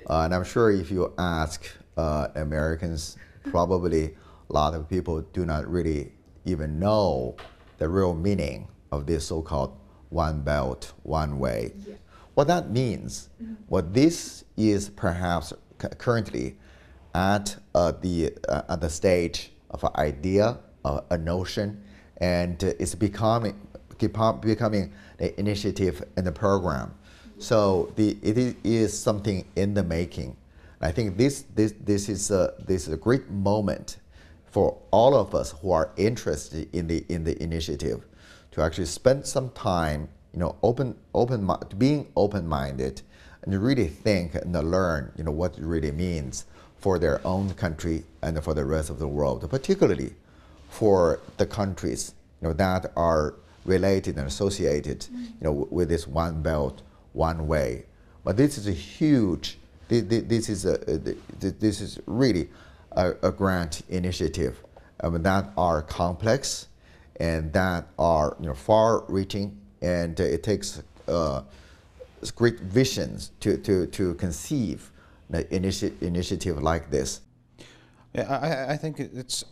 And I'm sure if you ask Americans, probably a lot of people do not really even know the real meaning of this so-called one belt, one way. Yeah. What that means, what this is perhaps currently at the stage of an idea, a notion, and it's becoming the initiative and the program. So it is something in the making. I think this is a great moment for all of us who are interested in the initiative to actually spend some time, being open-minded, and really think and learn, what it really means for their own country and for the rest of the world, particularly for the countries, that are related and associated, with this one belt, one way. But this is a huge. This is really a grand initiative that are complex and that are far-reaching, and it takes great visions to conceive an initiative like this. Yeah, I think it's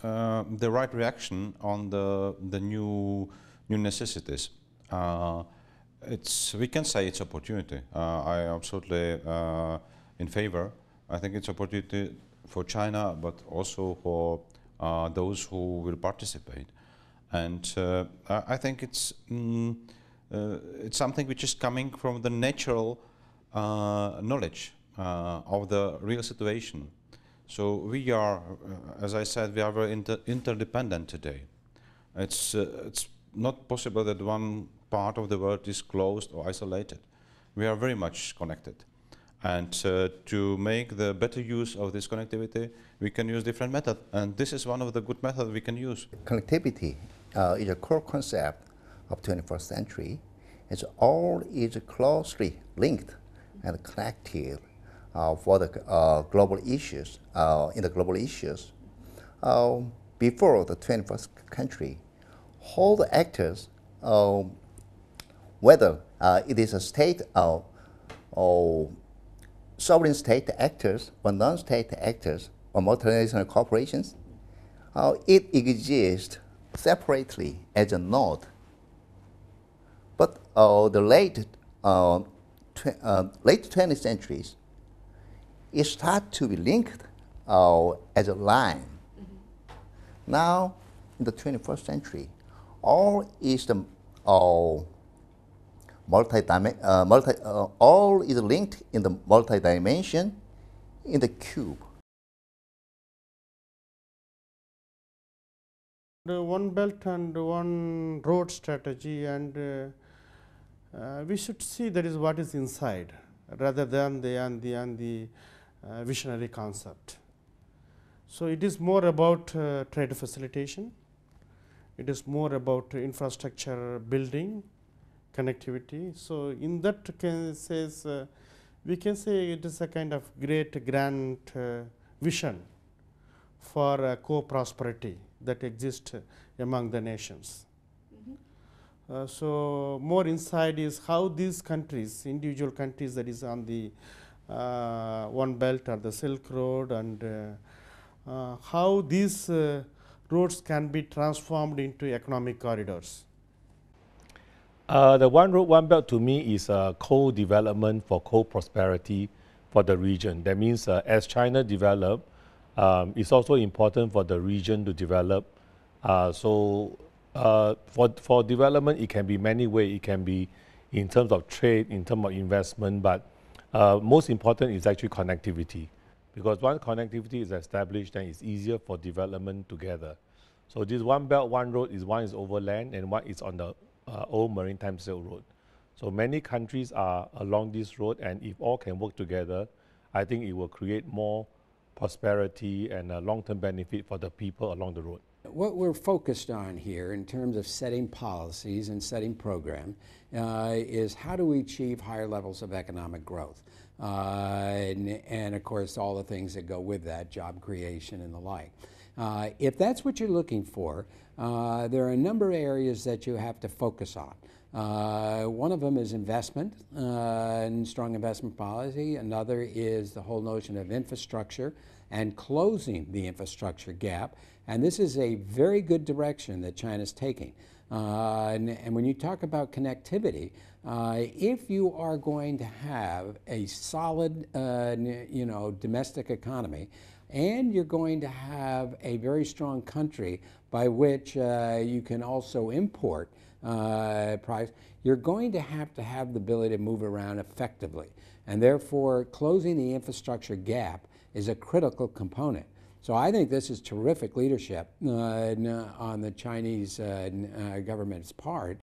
the right reaction on the new necessities. We can say it's opportunity. I am absolutely in favor. I think it's opportunity for China, but also for those who will participate. And I think it's something which is coming from the natural knowledge of the real situation. So we are, as I said, we are very interdependent today. It's not possible that one part of the world is closed or isolated. We are very much connected. And to make the better use of this connectivity, we can use different methods. And this is one of the good methods we can use. Connectivity is a core concept of 21st century. It's all is closely linked and connected for the global issues, in the global issues. Before the 21st century, all the actors, whether it is a state or sovereign state actors or non-state actors or multinational corporations, it exists separately as a node. But the late 20th centuries, it started to be linked as a line. Now, in the 21st century, all is the all is linked in the multi-dimension in the cube. The one belt and one road strategy, and we should see that is what is inside rather than the visionary concept. So it is more about trade facilitation. It is more about infrastructure building, connectivity. So in that cases, we can say it is a kind of great grand vision for co-prosperity that exists among the nations. So more inside is how these countries, individual countries that is on the one belt or the Silk Road, and how these roads can be transformed into economic corridors. The one road, one belt to me is co-development for co-prosperity for the region. That means as China develop, it's also important for the region to develop. For development, it can be many ways. It can be in terms of trade, in terms of investment, but most important is actually connectivity. Because once connectivity is established, then it's easier for development together. So this one belt, one road is one is overland and one is on the old maritime Silk Road. So many countries are along this road, and if all can work together, I think it will create more prosperity and long-term benefit for the people along the road. What we're focused on here in terms of setting policies and setting program is how do we achieve higher levels of economic growth? And of course all the things that go with that, job creation and the like. If that's what you're looking for, there are a number of areas that you have to focus on. One of them is investment and strong investment policy. Another is the whole notion of infrastructure and closing the infrastructure gap. And this is a very good direction that China's taking. And when you talk about connectivity, if you are going to have a solid, domestic economy, and you're going to have a very strong country by which you can also import products, you're going to have the ability to move around effectively. And therefore, closing the infrastructure gap is a critical component. So I think this is terrific leadership on the Chinese government's part,